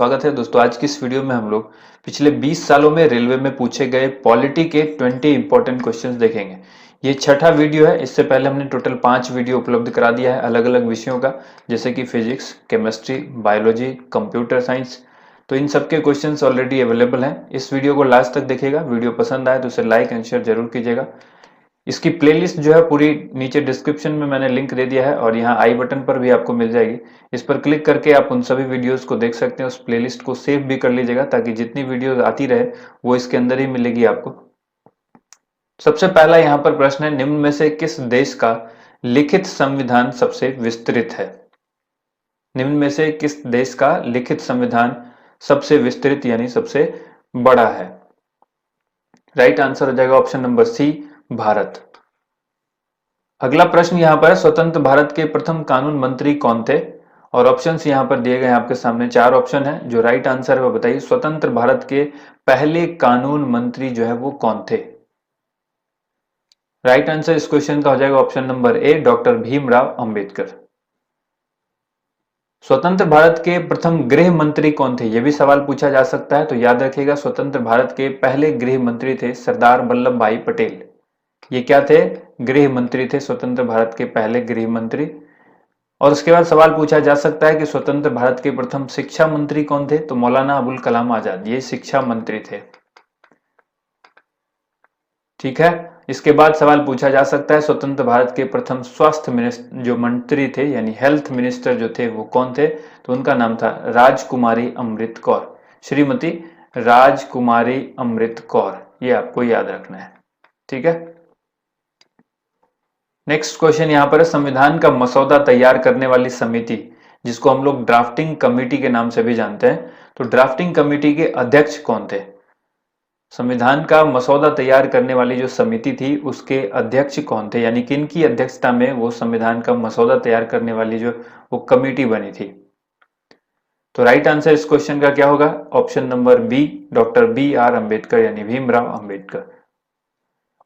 स्वागत है दोस्तों। आज की इस वीडियो में हम लोग पिछले 20 सालों में रेलवे में पूछे गए पॉलिटी के 20 इंपॉर्टेंट क्वेश्चंस देखेंगे। ये छठा वीडियो है। इससे पहले हमने टोटल 5 वीडियो उपलब्ध करा दिया है अलग अलग विषयों का, जैसे कि physics, chemistry, biology, computer science. तो इन सबके क्वेश्चंस ऑलरेडी अवेलेबल हैं। इस वीडियो को लास्ट तक देखिएगा। वीडियो पसंद आए तो उसे लाइक एंड शेयर जरूर कीजिएगा। इसकी प्लेलिस्ट जो है पूरी नीचे डिस्क्रिप्शन में मैंने लिंक दे दिया है और यहाँ आई बटन पर भी आपको मिल जाएगी। इस पर क्लिक करके आप उन सभी वीडियोस को देख सकते हैं। उस प्लेलिस्ट को सेव भी कर लीजिएगा ताकि जितनी वीडियोस आती रहे वो इसके अंदर ही मिलेगी आपको। सबसे पहला यहाँ पर प्रश्न है, निम्न में से किस देश का लिखित संविधान सबसे विस्तृत है? निम्न में से किस देश का लिखित संविधान सबसे विस्तृत यानी सबसे बड़ा है? राइट आंसर हो जाएगा ऑप्शन नंबर सी, भारत। अगला प्रश्न यहां पर, स्वतंत्र भारत के प्रथम कानून मंत्री कौन थे? और ऑप्शंस यहां पर दिए गए हैं आपके सामने। 4 ऑप्शन है। जो राइट आंसर है वो बताइए, स्वतंत्र भारत के पहले कानून मंत्री जो है वो कौन थे? राइट आंसर इस क्वेश्चन का हो जाएगा option number A, doctor Bhimrao Ambedkar. स्वतंत्र भारत के प्रथम गृह मंत्री कौन थे? यह भी सवाल पूछा जा सकता है, तो याद रखिएगा स्वतंत्र भारत के पहले गृह मंत्री थे सरदार वल्लभ भाई पटेल। ये क्या थे? गृह मंत्री थे, स्वतंत्र भारत के पहले गृह मंत्री। और उसके बाद सवाल पूछा जा सकता है कि स्वतंत्र भारत के प्रथम शिक्षा मंत्री कौन थे? तो मौलाना अबुल कलाम आजाद, ये शिक्षा मंत्री थे। ठीक है। इसके बाद सवाल पूछा जा सकता है स्वतंत्र भारत के प्रथम स्वास्थ्य मिनिस्टर जो मंत्री थे यानी हेल्थ मिनिस्टर जो थे वो कौन थे? तो उनका नाम था राजकुमारी अमृत कौर, श्रीमती राजकुमारी अमृत कौर। ये आपको याद रखना है। ठीक है। नेक्स्ट क्वेश्चन यहां पर है, संविधान का मसौदा तैयार करने वाली समिति जिसको हम लोग ड्राफ्टिंग कमेटी के नाम से भी जानते हैं, तो ड्राफ्टिंग कमेटी के अध्यक्ष कौन थे? संविधान का मसौदा तैयार करने वाली जो समिति थी उसके अध्यक्ष कौन थे, यानी किन की अध्यक्षता में वो संविधान का मसौदा तैयार करने वाली जो वो कमेटी बनी थी? तो राइट आंसर इस क्वेश्चन का क्या होगा? Option number B, doctor B R Ambedkar यानी भीमराव अंबेडकर।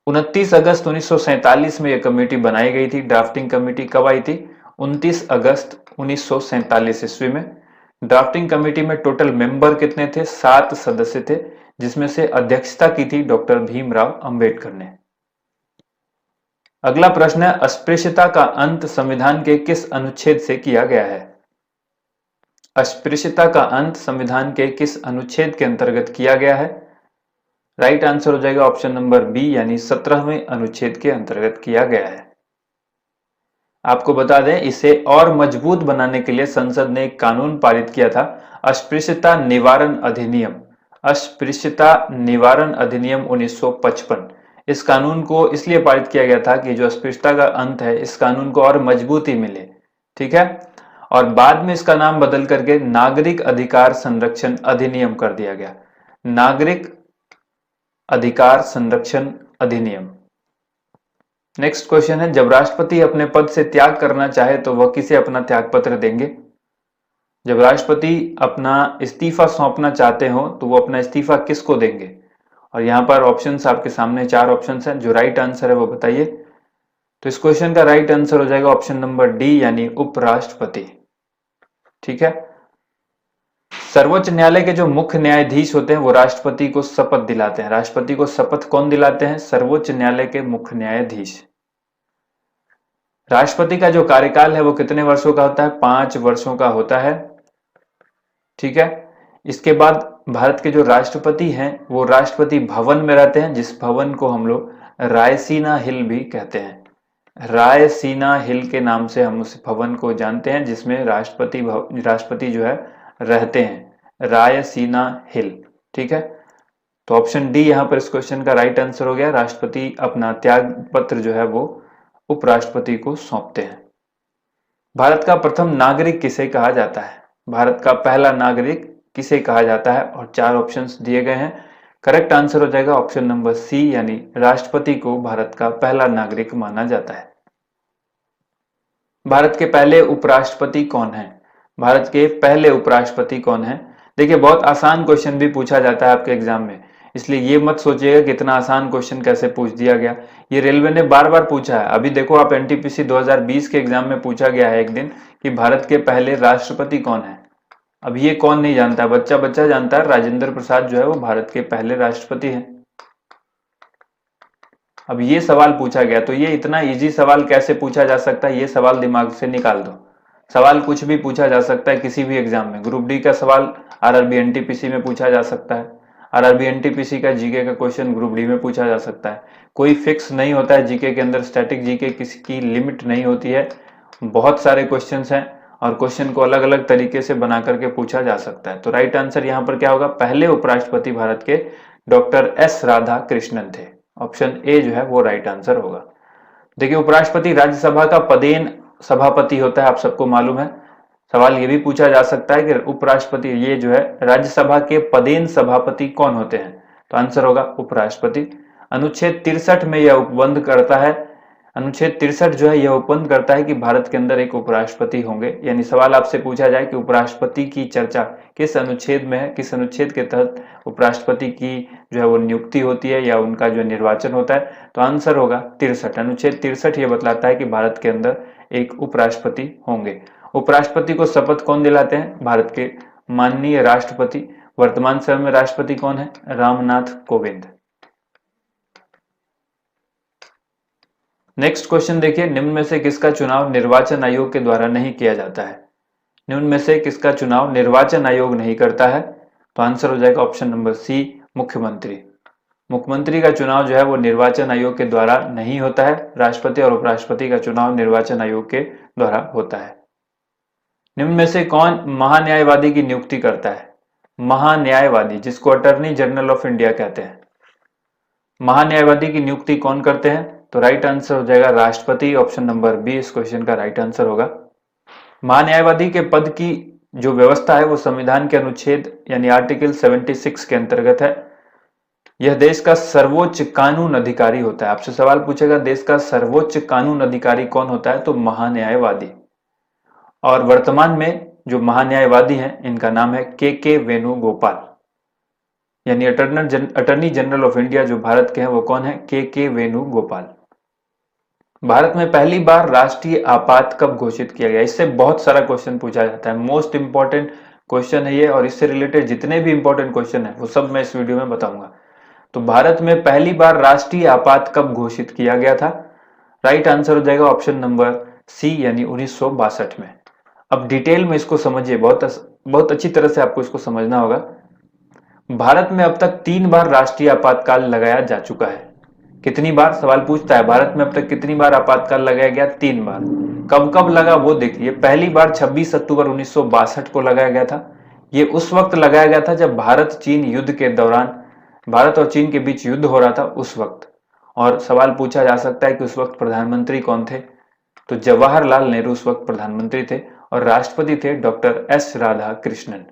29 अगस्त 1947 में यह कमेटी बनाई गई थी। ड्राफ्टिंग कमेटी कब आई थी? 29 अगस्त 1947 ईस्वी में। ड्राफ्टिंग कमेटी में टोटल मेंबर कितने थे? 7 सदस्य थे, जिसमें से अध्यक्षता की थी डॉक्टर भीमराव अंबेडकर ने। अगला प्रश्न है, अस्पृश्यता का अंत संविधान के किस अनुच्छेद से किया गया है? अस्पृश्यता का अंत संविधान के किस अनुच्छेद के अंतर्गत किया गया है? राइट आंसर हो जाएगा ऑप्शन नंबर बी यानी 17वें अनुच्छेद के अंतर्गत किया गया है। आपको बता दें, इसे और मजबूत बनाने के लिए संसद ने एक कानून पारित किया था, अस्पृश्यता निवारण अधिनियम। अस्पृश्यता निवारण अधिनियम 1955। इस कानून को इसलिए पारित किया गया था कि जो अस्पृश्यता का अंत है इस कानून को और मजबूती मिले। ठीक है। और बाद में इसका नाम बदल करके नागरिक अधिकार संरक्षण अधिनियम कर दिया गया। नागरिक अधिकार संरक्षण अधिनियम। नेक्स्ट क्वेश्चन है, जब राष्ट्रपति अपने पद से त्याग करना चाहे तो वह किसे अपना त्याग पत्र देंगे? जब राष्ट्रपति अपना इस्तीफा सौंपना चाहते हो तो वो अपना इस्तीफा किसको देंगे? और यहां पर ऑप्शंस आपके सामने 4 ऑप्शंस हैं। जो राइट आंसर है वो बताइए। तो इस क्वेश्चन का राइट आंसर हो जाएगा ऑप्शन नंबर डी यानी उपराष्ट्रपति। ठीक है। सर्वोच्च न्यायालय के जो मुख्य न्यायाधीश होते हैं वो राष्ट्रपति को शपथ दिलाते हैं। राष्ट्रपति को शपथ कौन दिलाते हैं? सर्वोच्च न्यायालय के मुख्य न्यायाधीश। राष्ट्रपति का जो कार्यकाल है वो कितने वर्षों का होता है? 5 वर्षों का होता है। ठीक है। इसके बाद भारत के जो राष्ट्रपति हैं वो राष्ट्रपति भवन में रहते हैं, जिस भवन को हम लोग रायसीना हिल भी कहते हैं। रायसीना हिल के नाम से हम उस भवन को जानते हैं जिसमें राष्ट्रपति जो है रहते हैं, रायसीना हिल। ठीक है। तो ऑप्शन डी यहां पर इस क्वेश्चन का राइट आंसर हो गया। राष्ट्रपति अपना त्याग पत्र जो है वो उपराष्ट्रपति को सौंपते हैं। भारत का प्रथम नागरिक किसे कहा जाता है? भारत का पहला नागरिक किसे कहा जाता है? और 4 ऑप्शंस दिए गए हैं। करेक्ट आंसर हो जाएगा ऑप्शन नंबर सी यानी राष्ट्रपति को भारत का पहला नागरिक माना जाता है। भारत के पहले उपराष्ट्रपति कौन है? भारत के पहले उपराष्ट्रपति कौन है? देखिए, बहुत आसान क्वेश्चन भी पूछा जाता है आपके एग्जाम में, इसलिए ये मत सोचिएगा कि इतना आसान क्वेश्चन कैसे पूछ दिया गया। ये रेलवे ने बार बार पूछा है। अभी देखो आप, एनटीपीसी 2020 के एग्जाम में पूछा गया है एक दिन कि भारत के पहले राष्ट्रपति कौन है। अब ये कौन नहीं जानता है, बच्चा बच्चा जानता है, राजेंद्र प्रसाद जो है वो भारत के पहले राष्ट्रपति हैं। अब ये सवाल पूछा गया, तो ये इतना इजी सवाल कैसे पूछा जा सकता है, ये सवाल दिमाग से निकाल दो। सवाल कुछ भी पूछा जा सकता है किसी भी एग्जाम में। ग्रुप डी का सवाल आरआरबी एनटीपीसी में पूछा जा सकता है, आरआरबी एनटीपीसी का जीके का क्वेश्चन ग्रुप डी में पूछा जा सकता है। कोई फिक्स नहीं होता है जीके के अंदर, स्टैटिक जीके किसी की लिमिट नहीं होती है, बहुत सारे क्वेश्चंस हैं और क्वेश्चन को अलग अलग तरीके से बना करके पूछा जा सकता है। तो राइट आंसर यहाँ पर क्या होगा, पहले उपराष्ट्रपति भारत के डॉक्टर एस राधा कृष्णन थे। ऑप्शन ए जो है वो राइट आंसर होगा। देखिए, उपराष्ट्रपति राज्यसभा का पदेन सभापति होता है, आप सबको मालूम है। सवाल ये भी पूछा जा सकता है कि उपराष्ट्रपति ये जो है राज्यसभा के पदेन सभापति कौन होते हैं, तो आंसर होगा उपराष्ट्रपति। अनुच्छेद 63 में यह उपबंध करता है, अनुच्छेद 63 जो है यह उपबंध करता है कि भारत के अंदर एक उपराष्ट्रपति होंगे। यानी सवाल आपसे पूछा जाए कि उपराष्ट्रपति की चर्चा किस अनुच्छेद में है, किस अनुच्छेद के तहत उपराष्ट्रपति की जो है वो नियुक्ति होती है या उनका जो निर्वाचन होता है, तो आंसर होगा 63। अनुच्छेद 63 ये बतलाता है कि भारत के अंदर एक उपराष्ट्रपति होंगे। उपराष्ट्रपति को शपथ कौन दिलाते हैं, भारत के माननीय राष्ट्रपति। वर्तमान समय में राष्ट्रपति कौन है, रामनाथ कोविंद। नेक्स्ट क्वेश्चन देखिए, निम्न में से किसका चुनाव निर्वाचन आयोग के द्वारा नहीं किया जाता है। निम्न में से किसका चुनाव निर्वाचन आयोग नहीं करता है, तो आंसर हो जाएगा ऑप्शन नंबर सी, मुख्यमंत्री। मुख्यमंत्री का चुनाव जो है वो निर्वाचन आयोग के द्वारा नहीं होता है, राष्ट्रपति और उपराष्ट्रपति का चुनाव निर्वाचन आयोग के द्वारा होता है। निम्न में से कौन महान्यायवादी की नियुक्ति करता है, महान्यायवादी जिसको अटॉर्नी जनरल ऑफ इंडिया कहते हैं, महान्यायवादी की नियुक्ति कौन करते हैं, तो राइट आंसर हो जाएगा राष्ट्रपति। ऑप्शन नंबर बी इस क्वेश्चन का राइट आंसर होगा। महान्यायवादी के पद की जो व्यवस्था है वो संविधान के अनुच्छेद यानी आर्टिकल 76 के अंतर्गत है। यह देश का सर्वोच्च कानून अधिकारी होता है। आपसे सवाल पूछेगा देश का सर्वोच्च कानून अधिकारी कौन होता है, तो महान्यायवादी। और वर्तमान में जो महान्यायवादी हैं इनका नाम है के वेणुगोपाल, यानी अटॉर्नी जनरल ऑफ इंडिया जो भारत के हैं वो कौन है, के वेणुगोपाल। भारत में पहली बार राष्ट्रीय आपात कब घोषित किया गया, इससे बहुत सारा क्वेश्चन पूछा जाता है, मोस्ट इंपॉर्टेंट क्वेश्चन है ये, और इससे रिलेटेड जितने भी इंपॉर्टेंट क्वेश्चन है वो सब मैं इस वीडियो में बताऊंगा। तो भारत में पहली बार राष्ट्रीय आपात कब घोषित किया गया था, राइट आंसर हो जाएगा ऑप्शन नंबर सी यानी 1962 में। अब डिटेल में इसको समझिए, बहुत अच्छी तरह से आपको इसको समझना होगा। भारत में अब तक 3 बार राष्ट्रीय आपातकाल लगाया जा चुका है। कितनी बार, सवाल पूछता है भारत में अब तक कितनी बार आपातकाल लगाया गया, 3 बार। कब कब लगा वो देखिए, पहली बार 26 अक्टूबर 1962 को लगाया गया था। ये उस वक्त लगाया गया था जब भारत चीन युद्ध के दौरान, भारत और चीन के बीच युद्ध हो रहा था उस वक्त। और सवाल पूछा जा सकता है कि उस वक्त प्रधानमंत्री कौन थे, तो जवाहरलाल नेहरू उस वक्त प्रधानमंत्री थे और राष्ट्रपति थे डॉक्टर एस राधा कृष्णन।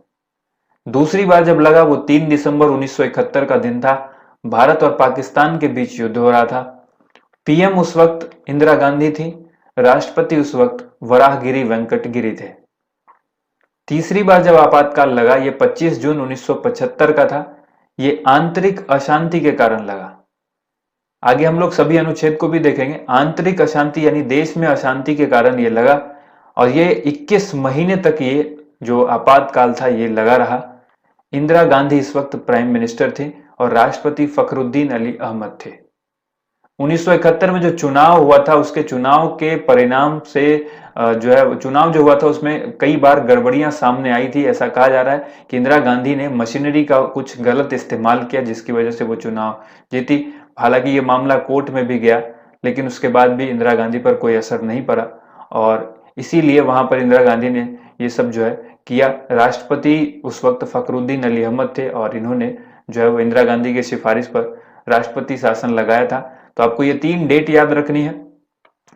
दूसरी बार जब लगा वो 3 दिसंबर 1971 का दिन था, भारत और पाकिस्तान के बीच युद्ध हो रहा था। पीएम उस वक्त इंदिरा गांधी थी, राष्ट्रपति उस वक्त वराहगिरी वेंकट गिरी थे। तीसरी बार जब आपातकाल लगा ये 25 जून 1975 का था, ये आंतरिक अशांति के कारण लगा। आगे हम लोग सभी अनुच्छेद को भी देखेंगे। आंतरिक अशांति यानी देश में अशांति के कारण ये लगा और ये 21 महीने तक ये जो आपातकाल था ये लगा रहा। इंदिरा गांधी इस वक्त प्राइम मिनिस्टर थी और राष्ट्रपति फखरुद्दीन अली अहमद थे। 1971 में जो चुनाव हुआ था उसके चुनाव के परिणाम से जो है चुनाव जो हुआ था उसमें कई बार गड़बड़ियां सामने आई थी। ऐसा कहा जा रहा है कि इंदिरा गांधी ने मशीनरी का कुछ गलत इस्तेमाल किया जिसकी वजह से वो चुनाव जीती। हालांकि ये मामला कोर्ट में भी गया लेकिन उसके बाद भी इंदिरा गांधी पर कोई असर नहीं पड़ा और इसीलिए वहां पर इंदिरा गांधी ने ये सब जो है किया। राष्ट्रपति उस वक्त फखरुद्दीन अली अहमद थे और इन्होंने जो है वो इंदिरा गांधी की सिफारिश पर राष्ट्रपति शासन लगाया था। तो आपको ये 3 डेट याद रखनी है।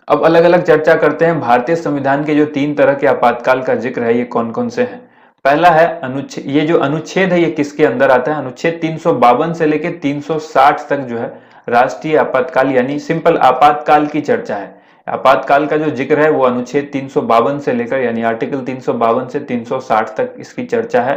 अब अलग अलग चर्चा करते हैं। भारतीय संविधान के जो 3 तरह के आपातकाल का जिक्र है ये कौन कौन से हैं। पहला है अनुच्छेद, ये जो अनुच्छेद है ये किसके अंदर आता है, अनुच्छेद 352 से लेकर 360 तक जो है राष्ट्रीय आपातकाल यानी सिंपल आपातकाल की चर्चा है। आपातकाल का जो जिक्र है वो अनुच्छेद 352 से लेकर यानी आर्टिकल 352 से 360 तक इसकी चर्चा है।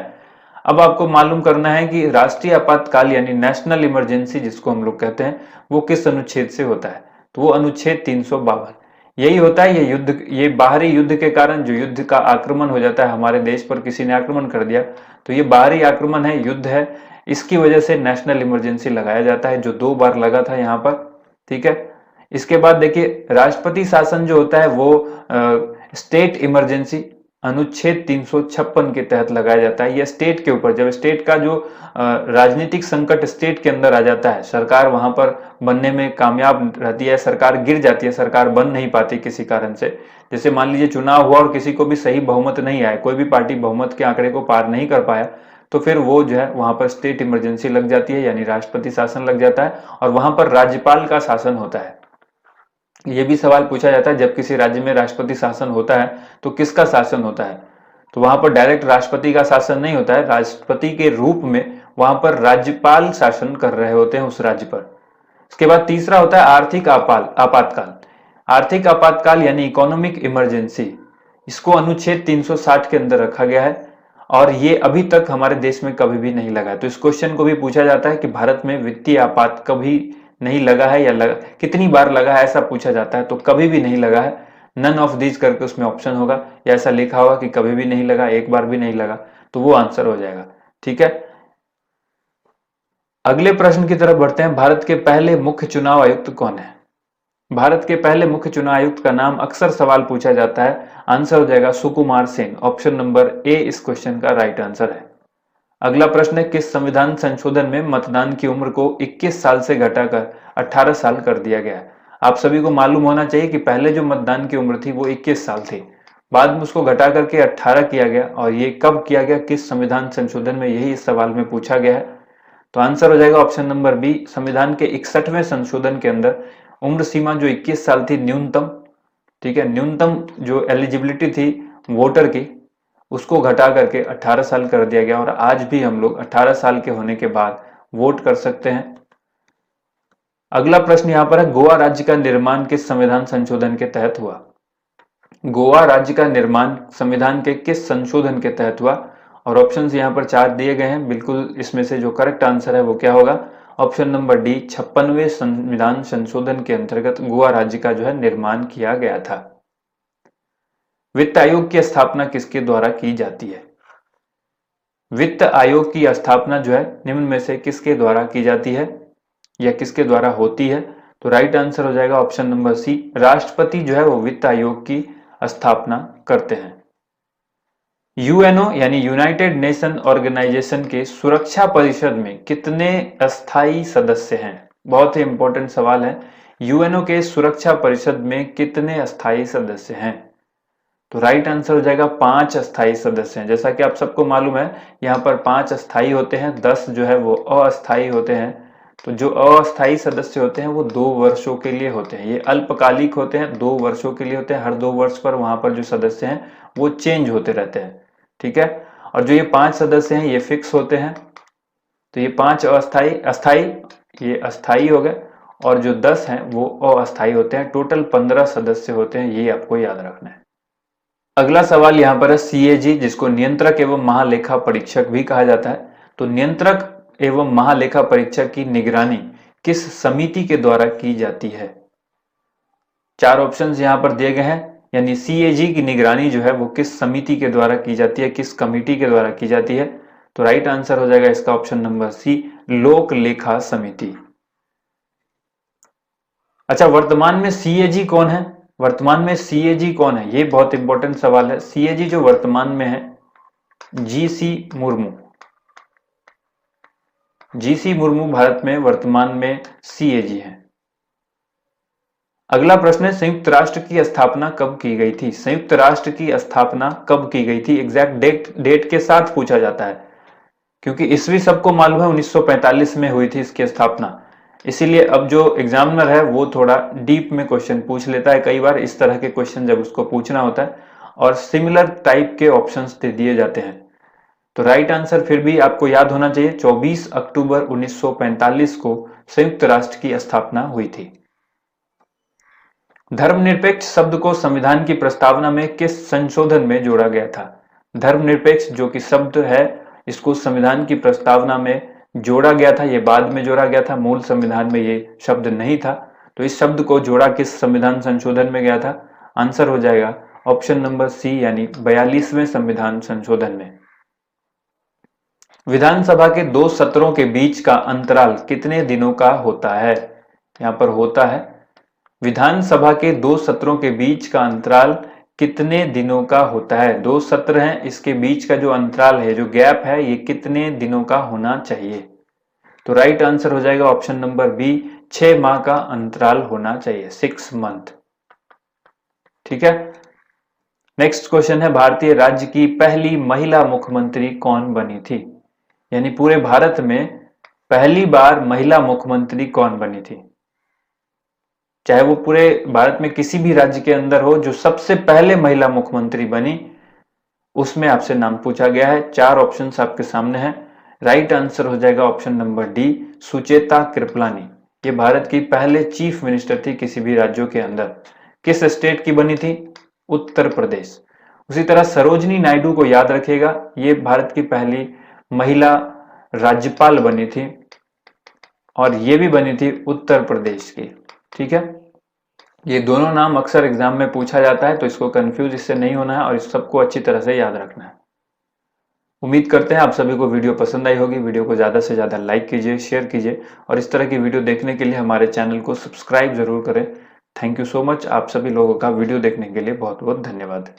अब आपको मालूम करना है कि राष्ट्रीय आपातकाल यानी नेशनल इमरजेंसी जिसको हम लोग कहते हैं वो किस अनुच्छेद से होता है, तो वो अनुच्छेद 352। यही होता है, ये युद्ध, ये बाहरी युद्ध के कारण जो युद्ध का आक्रमण हो जाता है, हमारे देश पर किसी ने आक्रमण कर दिया, तो ये बाहरी आक्रमण है, युद्ध है, इसकी वजह से नेशनल इमरजेंसी लगाया जाता है, जो 2 बार लगा था यहाँ पर। ठीक है, इसके बाद देखिए राष्ट्रपति शासन जो होता है वो स्टेट इमरजेंसी अनुच्छेद 356 के तहत लगाया जाता है। यह स्टेट के ऊपर, जब स्टेट का जो राजनीतिक संकट स्टेट के अंदर आ जाता है, सरकार वहां पर बनने में कामयाब रहती है, सरकार गिर जाती है, सरकार बन नहीं पाती किसी कारण से, जैसे मान लीजिए चुनाव हुआ और किसी को भी सही बहुमत नहीं आया, कोई भी पार्टी बहुमत के आंकड़े को पार नहीं कर पाया, तो फिर वो जो है वहां पर स्टेट इमरजेंसी लग जाती है, यानी राष्ट्रपति शासन लग जाता है, और वहां पर राज्यपाल का शासन होता है। ये भी सवाल पूछा जाता है, जब किसी राज्य में राष्ट्रपति शासन होता है तो किसका शासन होता है, तो वहां पर डायरेक्ट राष्ट्रपति का शासन नहीं होता है, राष्ट्रपति के रूप में वहां पर राज्यपाल शासन कर रहे होते हैं उस राज्य पर। इसके बाद तीसरा होता है आर्थिक आपातकाल। आर्थिक आपातकाल यानी इकोनॉमिक इमरजेंसी, इसको अनुच्छेद 360 के अंदर रखा गया है, और ये अभी तक हमारे देश में कभी भी नहीं लगा है। तो इस क्वेश्चन को भी पूछा जाता है कि भारत में वित्तीय आपात कभी नहीं लगा है या लगा, कितनी बार लगा है, ऐसा पूछा जाता है, तो कभी भी नहीं लगा है, नन ऑफ दीज करके उसमें ऑप्शन होगा, या ऐसा लिखा होगा कि कभी भी नहीं लगा, एक बार भी नहीं लगा, तो वो आंसर हो जाएगा। ठीक है, अगले प्रश्न की तरफ बढ़ते हैं। भारत के पहले मुख्य चुनाव आयुक्त कौन है? भारत के पहले मुख्य चुनाव आयुक्त का नाम अक्सर सवाल पूछा जाता है, आंसर हो जाएगा Sukumar Sen. Option number A इस क्वेश्चन का राइट आंसर है। अगला प्रश्न है, किस संविधान संशोधन में मतदान की उम्र को 21 साल से घटाकर 18 साल कर दिया गया है? आप सभी को मालूम होना चाहिए कि पहले जो मतदान की उम्र थी वो 21 साल थी, बाद में उसको घटा करके 18 किया गया, और ये कब किया गया, किस संविधान संशोधन में, यही इस सवाल में पूछा गया है। तो आंसर हो जाएगा ऑप्शन नंबर बी, संविधान के 61वें संशोधन के अंदर उम्र सीमा जो 21 साल थी न्यूनतम, ठीक है, न्यूनतम जो एलिजिबिलिटी थी वोटर की, उसको घटा करके 18 साल कर दिया गया, और आज भी हम लोग 18 साल के होने के बाद वोट कर सकते हैं। अगला प्रश्न यहां पर है, गोवा राज्य का निर्माण किस संविधान संशोधन के तहत हुआ? गोवा राज्य का निर्माण संविधान के किस संशोधन के तहत हुआ? और ऑप्शंस यहां पर 4 दिए गए हैं, बिल्कुल इसमें से जो करेक्ट आंसर है वो क्या होगा? ऑप्शन नंबर डी, 56वें संविधान संशोधन के अंतर्गत गोवा राज्य का जो है निर्माण किया गया था। वित्त आयोग की स्थापना किसके द्वारा की जाती है? वित्त आयोग की स्थापना जो है निम्न में से किसके द्वारा की जाती है या किसके द्वारा होती है? तो राइट आंसर हो जाएगा ऑप्शन नंबर सी, राष्ट्रपति जो है वो वित्त आयोग की स्थापना करते हैं। यूएनओ यानी यूनाइटेड नेशन ऑर्गेनाइजेशन के सुरक्षा परिषद में कितने अस्थायी सदस्य हैं? बहुत ही इंपॉर्टेंट सवाल है। यूएनओ के सुरक्षा परिषद में कितने अस्थायी सदस्य हैं? तो राइट आंसर हो जाएगा 5 अस्थायी सदस्य हैं। जैसा कि आप सबको मालूम है, यहाँ पर 5 अस्थायी होते हैं, 10 जो है वो अस्थायी होते हैं। तो जो अस्थायी सदस्य होते हैं वो 2 वर्षों के लिए होते हैं, ये अल्पकालिक होते हैं, 2 वर्षों के लिए होते हैं। हर 2 वर्ष पर वहां पर जो सदस्य हैं वो चेंज होते रहते हैं। ठीक है, और जो ये 5 सदस्य हैं ये फिक्स होते हैं। तो ये 5 अस्थायी ये अस्थायी हो गए, और जो 10 हैं वो अस्थायी होते हैं। टोटल 15 सदस्य होते हैं, ये आपको याद रखना है। अगला सवाल यहाँ पर है सीएजी, जिसको नियंत्रक एवं महालेखा परीक्षक भी कहा जाता है। तो नियंत्रक एवं महालेखा परीक्षक की निगरानी किस समिति के द्वारा की जाती है? 4 ऑप्शंस यहाँ पर दिए गए हैं, यानी सीएजी की निगरानी जो है वो किस समिति के द्वारा की जाती है, किस कमिटी के द्वारा की जाती है? तो राइट आंसर हो जाएगा इसका ऑप्शन नंबर सी, लोक लेखा समिति। अच्छा, वर्तमान में सीएजी कौन है? वर्तमान में सीएजी कौन है, ये बहुत इंपॉर्टेंट सवाल है। सीएजी जो वर्तमान में है, जीसी मुर्मू। जीसी मुर्मू भारत में वर्तमान में सीएजी है। अगला प्रश्न है, संयुक्त राष्ट्र की स्थापना कब की गई थी? संयुक्त राष्ट्र की स्थापना कब की गई थी? एग्जैक्ट डेट के साथ पूछा जाता है, क्योंकि ईस्वी सबको मालूम है 1945 में हुई थी इसकी स्थापना। इसीलिए अब जो एग्जामिनर है वो थोड़ा डीप में क्वेश्चन पूछ लेता है कई बार, इस तरह के क्वेश्चन जब उसको पूछना होता है, और सिमिलर टाइप के ऑप्शंस दे दिए जाते हैं। तो राइट आंसर फिर भी आपको याद होना चाहिए, 24 अक्टूबर 1945 को संयुक्त राष्ट्र की स्थापना हुई थी। धर्मनिरपेक्ष शब्द को संविधान की प्रस्तावना में किस संशोधन में जोड़ा गया था? धर्मनिरपेक्ष जो कि शब्द है, इसको संविधान की प्रस्तावना में जोड़ा गया था, ये बाद में जोड़ा गया था, मूल संविधान में ये शब्द नहीं था। तो इस शब्द को जोड़ा किस संविधान संशोधन में गया था? आंसर हो जाएगा ऑप्शन नंबर सी यानी 42वें संविधान संशोधन में। विधानसभा के 2 सत्रों के बीच का अंतराल कितने दिनों का होता है? यहां पर होता है विधानसभा के 2 सत्रों के बीच का अंतराल कितने दिनों का होता है? 2 सत्र हैं, इसके बीच का जो अंतराल है, जो गैप है, ये कितने दिनों का होना चाहिए? तो राइट आंसर हो जाएगा ऑप्शन नंबर बी, 6 माह का अंतराल होना चाहिए, 6 मंथ। ठीक है। नेक्स्ट क्वेश्चन है, भारतीय राज्य की पहली महिला मुख्यमंत्री कौन बनी थी? यानी पूरे भारत में पहली बार महिला मुख्यमंत्री कौन बनी थी? चाहे वो पूरे भारत में किसी भी राज्य के अंदर हो, जो सबसे पहले महिला मुख्यमंत्री बनी, उसमें आपसे नाम पूछा गया है। 4 ऑप्शंस आपके सामने हैं। राइट आंसर हो जाएगा option number D, Sucheta Kripalani. ये भारत की पहले चीफ मिनिस्टर थी किसी भी राज्यों के अंदर। किस स्टेट की बनी थी? उत्तर प्रदेश। उसी तरह सरोजनी नायडू को याद रखिएगा, ये भारत की पहली महिला राज्यपाल बनी थी और ये भी बनी थी उत्तर प्रदेश की। ठीक है। ये दोनों नाम अक्सर एग्जाम में पूछा जाता है, तो इसको कंफ्यूज इससे नहीं होना है और इस सबको अच्छी तरह से याद रखना है। उम्मीद करते हैं आप सभी को वीडियो पसंद आई होगी। वीडियो को ज्यादा से ज्यादा लाइक कीजिए, शेयर कीजिए और इस तरह की वीडियो देखने के लिए हमारे चैनल को सब्सक्राइब जरूर करें। Thank you so much. आप सभी लोगों का वीडियो देखने के लिए बहुत बहुत धन्यवाद।